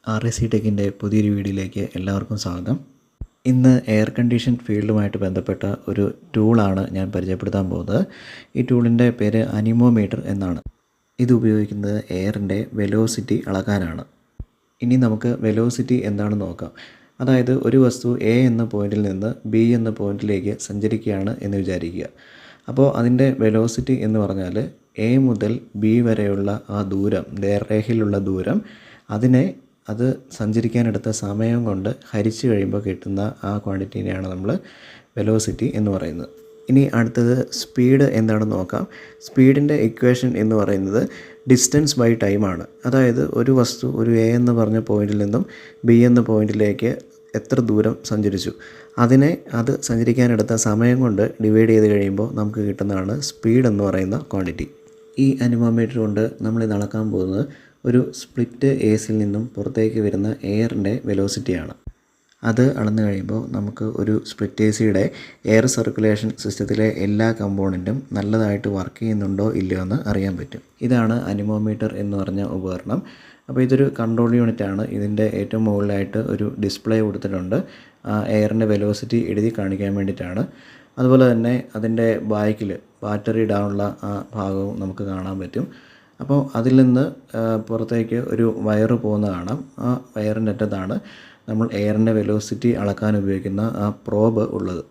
RAC ടെക്കിൻ്റെ പുതിയൊരു വീഡിയോയിലേക്ക് എല്ലാവർക്കും സ്വാഗതം. ഇന്ന് എയർ കണ്ടീഷൻ ഫീൽഡുമായിട്ട് ബന്ധപ്പെട്ട ഒരു ടൂളാണ് ഞാൻ പരിചയപ്പെടുത്താൻ പോകുന്നത്. ഈ ടൂളിൻ്റെ പേര് അനിമോമീറ്റർ എന്നാണ്. ഇത് ഉപയോഗിക്കുന്നത് എയറിൻ്റെ വെലോസിറ്റി അളക്കാനാണ്. ഇനി നമുക്ക് വെലോസിറ്റി എന്താണെന്ന് നോക്കാം. അതായത് ഒരു വസ്തു എ എന്ന പോയിന്റിൽ നിന്ന് ബി എന്ന പോയിന്റിലേക്ക് സഞ്ചരിക്കുകയാണ് എന്ന് വിചാരിക്കുക. അപ്പോൾ അതിൻ്റെ വെലോസിറ്റി എന്ന് പറഞ്ഞാൽ എ മുതൽ ബി വരെയുള്ള ആ ദൂരം, നേർരേഖയിലുള്ള ദൂരം, അത് സഞ്ചരിക്കാനെടുത്ത സമയം കൊണ്ട് ഹരിച്ചു കഴിയുമ്പോൾ കിട്ടുന്ന ആ ക്വാണ്ടിറ്റീനെയാണ് നമ്മൾ വെലോസിറ്റി എന്ന് പറയുന്നത്. ഇനി അടുത്തത് സ്പീഡ് എന്താണെന്ന് നോക്കാം. സ്പീഡിൻ്റെ ഇക്വേഷൻ എന്ന് പറയുന്നത് ഡിസ്റ്റൻസ് ബൈ ടൈമാണ്. അതായത് ഒരു വസ്തു ഒരു എ എന്ന് പറഞ്ഞ പോയിന്റിൽ നിന്നും ബി എന്ന പോയിന്റിലേക്ക് എത്ര ദൂരം സഞ്ചരിച്ചു, അത് സഞ്ചരിക്കാനെടുത്ത സമയം കൊണ്ട് ഡിവൈഡ് ചെയ്ത് കഴിയുമ്പോൾ നമുക്ക് കിട്ടുന്നതാണ് സ്പീഡ് എന്ന് പറയുന്ന ക്വാണ്ടിറ്റി. ഈ അനിമോമീറ്റർ കൊണ്ട് നമ്മളിത് അളക്കാൻ പോകുന്നത് ഒരു സ്പ്ലിറ്റ് എസിൽ നിന്നും പുറത്തേക്ക് വരുന്ന എയറിൻ്റെ വെലോസിറ്റിയാണ്. അത് അളന്നു കഴിയുമ്പോൾ നമുക്ക് ഒരു സ്പ്ലിറ്റ് എസിയുടെ എയർ സർക്കുലേഷൻ സിസ്റ്റത്തിലെ എല്ലാ കമ്പോണൻറ്റും നല്ലതായിട്ട് വർക്ക് ചെയ്യുന്നുണ്ടോ ഇല്ലയോ എന്ന് അറിയാൻ പറ്റും. ഇതാണ് അനിമോമീറ്റർ എന്ന് പറഞ്ഞ ഉപകരണം. അപ്പോൾ ഇതൊരു കൺട്രോൾ യൂണിറ്റാണ്. ഇതിൻ്റെ ഏറ്റവും മുകളിലായിട്ട് ഒരു ഡിസ്പ്ലേ കൊടുത്തിട്ടുണ്ട്. എയറിൻ്റെ വെലോസിറ്റി എഴുതി കാണിക്കാൻ വേണ്ടിയിട്ടാണ്. അതുപോലെ തന്നെ അതിൻ്റെ ബാക്കിൽ ബാറ്ററി ഇടാനുള്ള ആ ഭാഗവും നമുക്ക് കാണാൻ പറ്റും. അപ്പോൾ അതിൽ നിന്ന് പുറത്തേക്ക് ഒരു വയറ് പോകുന്ന കാണാം. ആ വയറിൻ്റെ അറ്റത്താണ് നമ്മൾ എയറിൻ്റെ വെലോസിറ്റി അളക്കാൻ ഉപയോഗിക്കുന്ന ആ പ്രോബ് ഉള്ളത്.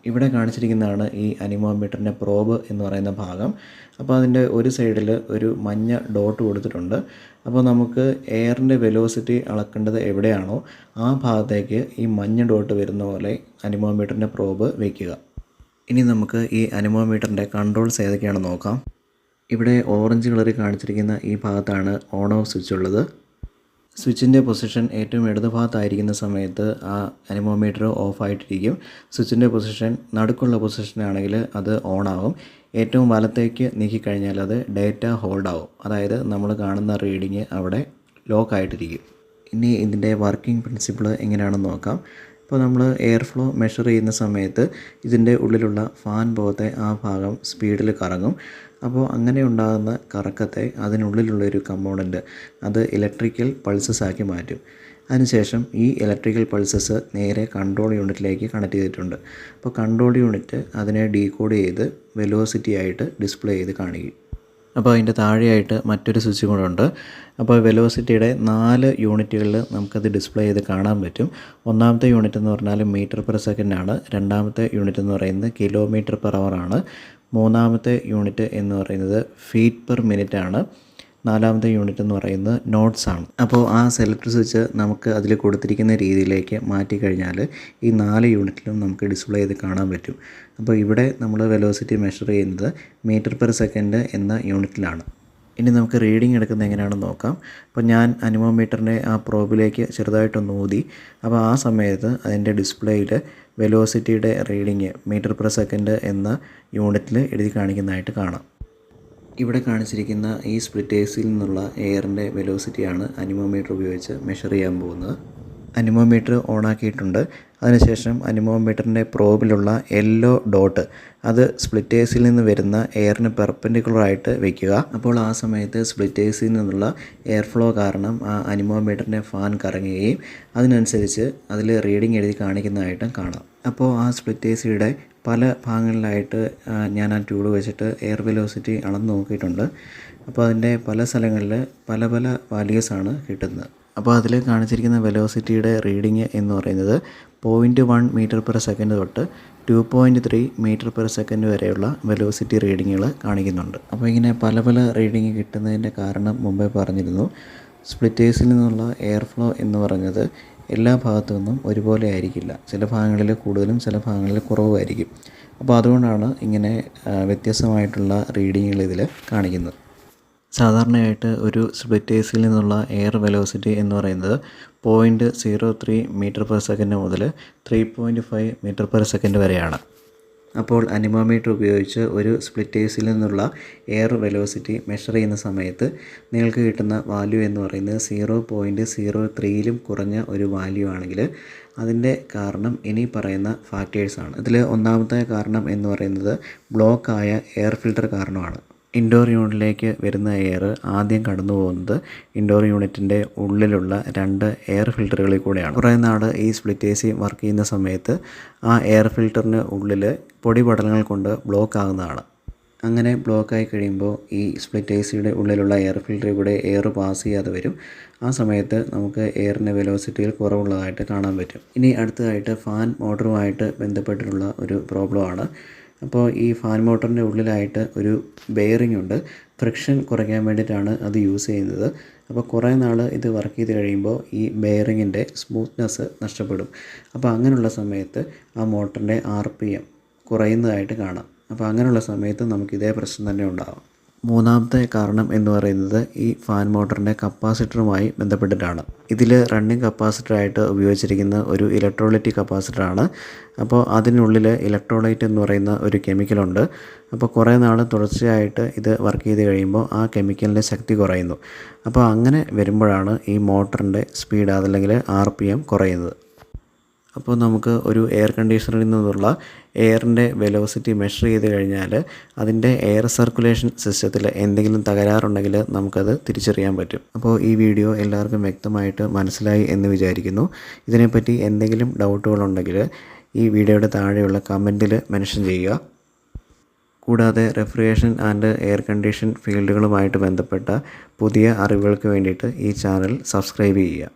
ഇവിടെ കാണിച്ചിരിക്കുന്നതാണ് ഈ അനിമോമീറ്ററിൻ്റെ പ്രോബ് എന്ന് പറയുന്ന ഭാഗം. അപ്പോൾ അതിൻ്റെ ഒരു സൈഡിൽ ഒരു മഞ്ഞ ഡോട്ട് കൊടുത്തിട്ടുണ്ട്. അപ്പോൾ നമുക്ക് എയറിൻ്റെ വെലോസിറ്റി അളക്കേണ്ടത് എവിടെയാണോ ആ ഭാഗത്തേക്ക് ഈ മഞ്ഞ ഡോട്ട് വരുന്ന പോലെ അനിമോമീറ്ററിൻ്റെ പ്രോബ് വയ്ക്കുക. ഇനി നമുക്ക് ഈ അനിമോമീറ്ററിൻ്റെ കൺട്രോൾസ് ഏതൊക്കെയാണെന്ന് നോക്കാം. ഇവിടെ ഓറഞ്ച് കളറിൽ കാണിച്ചിരിക്കുന്ന ഈ ഭാഗത്താണ് ഓൺ ഓഫ് സ്വിച്ച് ഉള്ളത്. സ്വിച്ചിൻ്റെ പൊസിഷൻ ഏറ്റവും ഇടതുഭാഗത്തായിരിക്കുന്ന സമയത്ത് ആ അനിമോമീറ്റർ ഓഫായിട്ടിരിക്കും. സ്വിച്ചിൻ്റെ പൊസിഷൻ നടുക്കുള്ള പൊസിഷനാണെങ്കിൽ അത് ഓൺ ആവും. ഏറ്റവും വലത്തേക്ക് നീക്കിക്കഴിഞ്ഞാൽ അത് ഡേറ്റ ഹോൾഡ് ആവും. അതായത് നമ്മൾ കാണുന്ന റീഡിങ് അവിടെ ലോക്കായിട്ടിരിക്കും. ഇനി ഇതിൻ്റെ വർക്കിംഗ് പ്രിൻസിപ്പിൾ എങ്ങനെയാണെന്ന് നോക്കാം. ഇപ്പോൾ നമ്മൾ എയർ ഫ്ലോ മെഷർ ചെയ്യുന്ന സമയത്ത് ഇതിൻ്റെ ഉള്ളിലുള്ള ഫാൻ പോകത്തെ ആ ഭാഗം സ്പീഡിൽ കറങ്ങും. അപ്പോൾ അങ്ങനെ ഉണ്ടാകുന്ന കറക്കത്തെ അതിനുള്ളിലുള്ളൊരു കമ്പോണൻറ്റ് അത് ഇലക്ട്രിക്കൽ പൾസസ് ആക്കി മാറ്റും. അതിനുശേഷം ഈ ഇലക്ട്രിക്കൽ പൾസസ് നേരെ കൺട്രോൾ യൂണിറ്റിലേക്ക് കണക്ട് ചെയ്തിട്ടുണ്ട്. അപ്പോൾ കൺട്രോൾ യൂണിറ്റ് അതിനെ ഡീകോഡ് ചെയ്ത് വെലോസിറ്റി ആയിട്ട് ഡിസ്പ്ലേ ചെയ്ത് കാണിക്കും. അപ്പോൾ അതിൻ്റെ താഴെയായിട്ട് മറ്റൊരു സ്വിച്ച് കൂടെ ഉണ്ട്. അപ്പോൾ വെലോസിറ്റിയുടെ 4 യൂണിറ്റുകളിൽ നമുക്കത് ഡിസ്പ്ലേ ചെയ്ത് കാണാൻ പറ്റും. ഒന്നാമത്തെ യൂണിറ്റ് എന്ന് പറഞ്ഞാൽ മീറ്റർ പെർ സെക്കൻഡ് ആണ്. രണ്ടാമത്തെ യൂണിറ്റ് എന്ന് പറയുന്നത് കിലോമീറ്റർ പെർ അവർ ആണ്. മൂന്നാമത്തെ യൂണിറ്റ് എന്ന് പറയുന്നത് ഫീറ്റ് പെർ മിനിറ്റ് ആണ്. നാലാമത്തെ യൂണിറ്റ് എന്ന് പറയുന്നത് നോട്ട്സ് ആണ്. അപ്പോൾ ആ സെലക്ടർ സ്വിച്ച് നമുക്ക് അതിൽ കൊടുത്തിരിക്കുന്ന രീതിയിലേക്ക് മാറ്റിക്കഴിഞ്ഞാൽ ഈ 4 യൂണിറ്റിലും നമുക്ക് ഡിസ്പ്ലേ ചെയ്ത് കാണാൻ പറ്റും. അപ്പോൾ ഇവിടെ നമ്മൾ വെലോസിറ്റി മെഷർ ചെയ്യുന്നത് മീറ്റർ പെർ സെക്കൻഡ് എന്ന യൂണിറ്റിലാണ്. ഇനി നമുക്ക് റീഡിംഗ് എടുക്കുന്നത് എങ്ങനെയാണെന്ന് നോക്കാം. അപ്പോൾ ഞാൻ അനിമോമീറ്ററിൻ്റെ ആ പ്രോബിലേക്ക് ചെറുതായിട്ടൊന്ന് ഊതി. അപ്പോൾ ആ സമയത്ത് അതിൻ്റെ ഡിസ്പ്ലേയിൽ വെലോസിറ്റിയുടെ റീഡിങ് മീറ്റർ പെർ സെക്കൻഡ് എന്ന യൂണിറ്റിൽ എഴുതി കാണിക്കുന്നതായിട്ട് കാണാം. ഇവിടെ കാണിച്ചിരിക്കുന്ന ഈ സ്പ്ലിറ്റ് എസിൽ നിന്നുള്ള എയറിൻ്റെ വെലോസിറ്റിയാണ് അനിമോമീറ്റർ ഉപയോഗിച്ച് മെഷർ ചെയ്യാൻ പോകുന്നത്. അനിമോമീറ്റർ ഓണാക്കിയിട്ടുണ്ട്. അതിനുശേഷം അനിമോമീറ്ററിൻ്റെ പ്രോബിലുള്ള യെല്ലോ ഡോട്ട് അത് സ്പ്ലിറ്റ് എസിൽ നിന്ന് വരുന്ന എയറിന് പെർപെൻഡിക്കുലറായിട്ട് വയ്ക്കുക. അപ്പോൾ ആ സമയത്ത് സ്പ്ലിറ്റ് എസിൽ നിന്നുള്ള എയർ ഫ്ലോ കാരണം ആ അനിമോമീറ്ററിൻ്റെ ഫാൻ കറങ്ങുകയും അതിനനുസരിച്ച് അതിൽ റീഡിംഗ് എഴുതി കാണിക്കുന്നതായിട്ടും കാണാം. അപ്പോൾ ആ സ്പ്ലിറ്റ് എസിയുടെ പല ഭാഗങ്ങളിലായിട്ട് ഞാൻ ആ ടൂൾ വെച്ചിട്ട് എയർ വെലോസിറ്റി അളന്ന് നോക്കിയിട്ടുണ്ട്. അപ്പോൾ അതിൻ്റെ പല സ്ഥലങ്ങളിൽ പല പല വാല്യൂസാണ് കിട്ടുന്നത്. അപ്പോൾ അതിൽ കാണിച്ചിരിക്കുന്ന വെലോസിറ്റിയുടെ റീഡിങ് എന്ന് പറയുന്നത് 0.1 മീറ്റർ പെർ സെക്കൻഡ് തൊട്ട് 2.3 മീറ്റർ പെർ സെക്കൻഡ് വരെയുള്ള വെലോസിറ്റി റീഡിങ്ങുകൾ കാണിക്കുന്നുണ്ട്. അപ്പോൾ ഇങ്ങനെ പല പല റീഡിങ് കിട്ടുന്നതിൻ്റെ കാരണം മുമ്പേ പറഞ്ഞിരുന്നു. സ്പ്ലിറ്റ് എസിൽ നിന്നുള്ള എയർ ഫ്ലോ എന്ന് പറഞ്ഞത് എല്ലാ ഭാഗത്തു നിന്നും ഒരുപോലെ ആയിരിക്കില്ല. ചില ഭാഗങ്ങളിൽ കൂടുതലും ചില ഭാഗങ്ങളിൽ കുറവുമായിരിക്കും. അപ്പോൾ അതുകൊണ്ടാണ് ഇങ്ങനെ വ്യത്യസ്തമായിട്ടുള്ള റീഡിങ്ങുകൾ ഇതിൽ കാണിക്കുന്നത്. സാധാരണയായിട്ട് ഒരു സ്പ്ലിറ്റ് എസിൽ നിന്നുള്ള എയർ വെലോസിറ്റി എന്ന് പറയുന്നത് 0.03 മീറ്റർ പെർ സെക്കൻഡ് മുതൽ 3.5 മീറ്റർ പെർ സെക്കൻഡ് വരെയാണ്. അപ്പോൾ അനിമോമീറ്റർ ഉപയോഗിച്ച് ഒരു സ്പ്ലിറ്റ് എസിൽ നിന്നുള്ള എയർ വെലോസിറ്റി മെഷർ ചെയ്യുന്ന സമയത്ത് നിങ്ങൾക്ക് കിട്ടുന്ന വാല്യൂ എന്ന് പറയുന്നത് 0.03ലും കുറഞ്ഞ ഒരു വാല്യൂ ആണെങ്കിൽ അതിൻ്റെ കാരണം ഇനി പറയുന്ന ഫാക്ടേഴ്സാണ്. ഇതിൽ ഒന്നാമത്തെ കാരണം എന്ന് പറയുന്നത് ബ്ലോക്കായ എയർ ഫിൽട്ടർ കാരണമാണ്. ഇൻഡോർ യൂണിറ്റിലേക്ക് വരുന്ന എയർ ആദ്യം കടന്നു പോകുന്നത് ഇൻഡോർ യൂണിറ്റിൻ്റെ ഉള്ളിലുള്ള 2 എയർ ഫിൽറ്ററുകളിൽ കൂടെയാണ്. കുറേ നാൾ ഈ സ്പ്ലിറ്റ് എ സി വർക്ക് ചെയ്യുന്ന സമയത്ത് ആ എയർ ഫിൽറ്ററിന് ഉള്ളിൽ പൊടിപടലങ്ങൾ കൊണ്ട് ബ്ലോക്ക് ആകുന്നതാണ്. അങ്ങനെ ബ്ലോക്കായി കഴിയുമ്പോൾ ഈ സ്പ്ലിറ്റ് എ സിയുടെ ഉള്ളിലുള്ള എയർ ഫിൽറ്ററിൽ കൂടെ എയർ പാസ് ചെയ്യാതെ വരും. ആ സമയത്ത് നമുക്ക് എയറിൻ്റെ വെലോസിറ്റിയിൽ കുറവുള്ളതായിട്ട് കാണാൻ പറ്റും. ഇനി അടുത്തതായിട്ട് ഫാൻ മോട്ടറുമായിട്ട് ബന്ധപ്പെട്ടിട്ടുള്ള ഒരു പ്രോബ്ലമാണ്. അപ്പോൾ ഈ ഫാൻ മോട്ടറിൻ്റെ ഉള്ളിലായിട്ട് ഒരു ബെയറിംഗ് ഉണ്ട്. ഫ്രിക്ഷൻ കുറയ്ക്കാൻ വേണ്ടിയിട്ടാണ് അത് യൂസ് ചെയ്യുന്നത്. അപ്പോൾ കുറേ നാൾ ഇത് വർക്ക് ചെയ്ത് കഴിയുമ്പോൾ ഈ ബെയറിങ്ങിൻ്റെ സ്മൂത്ത്നെസ് നഷ്ടപ്പെടും. അപ്പോൾ അങ്ങനെയുള്ള സമയത്ത് ആ മോട്ടറിൻ്റെ RPM കുറയുന്നതായിട്ട് കാണാം. അപ്പോൾ അങ്ങനെയുള്ള സമയത്ത് നമുക്ക് ഇതേ പ്രശ്നം തന്നെ ഉണ്ടാകും. മൂന്നാമത്തെ കാരണം എന്ന് പറയുന്നത് ഈ ഫാൻ മോട്ടറിൻ്റെ കപ്പാസിറ്ററുമായി ബന്ധപ്പെട്ടിട്ടാണ്. ഇതിൽ റണ്ണിങ് കപ്പാസിറ്ററായിട്ട് ഉപയോഗിച്ചിരിക്കുന്ന ഒരു ഇലക്ട്രോലൈറ്റിക് കപ്പാസിറ്ററാണ്. അപ്പോൾ അതിനുള്ളിൽ ഇലക്ട്രോലൈറ്റ് എന്ന് പറയുന്ന ഒരു കെമിക്കലുണ്ട്. അപ്പോൾ കുറേ നാൾ തുടർച്ചയായിട്ട് ഇത് വർക്ക് ചെയ്ത് കഴിയുമ്പോൾ ആ കെമിക്കലിൻ്റെ ശക്തി കുറയുന്നു. അപ്പോൾ അങ്ങനെ വരുമ്പോഴാണ് ഈ മോട്ടറിൻ്റെ സ്പീഡ് അതല്ലെങ്കിൽ RPM കുറയുന്നത്. അപ്പോൾ നമുക്ക് ഒരു എയർ കണ്ടീഷണറിൽ നിന്നുള്ള എയറിൻ്റെ വെലോസിറ്റി മെഷർ ചെയ്ത് കഴിഞ്ഞാൽ അതിൻ്റെ എയർ സർക്കുലേഷൻ സിസ്റ്റത്തിൽ എന്തെങ്കിലും തകരാറുണ്ടെങ്കിൽ നമുക്കത് തിരിച്ചറിയാൻ പറ്റും. അപ്പോൾ ഈ വീഡിയോ എല്ലാവർക്കും വ്യക്തമായിട്ട് മനസ്സിലായി എന്ന് വിചാരിക്കുന്നു. ഇതിനെപ്പറ്റി എന്തെങ്കിലും ഡൗട്ടുകളുണ്ടെങ്കിൽ ഈ വീഡിയോയുടെ താഴെയുള്ള കമൻറ്റിൽ മെൻഷൻ ചെയ്യുക. കൂടാതെ റെഫ്രിജറേഷൻ ആൻഡ് എയർ കണ്ടീഷൻ ഫീൽഡുകളുമായിട്ട് ബന്ധപ്പെട്ട പുതിയ അറിവുകൾക്ക് വേണ്ടിയിട്ട് ഈ ചാനൽ സബ്സ്ക്രൈബ് ചെയ്യുക.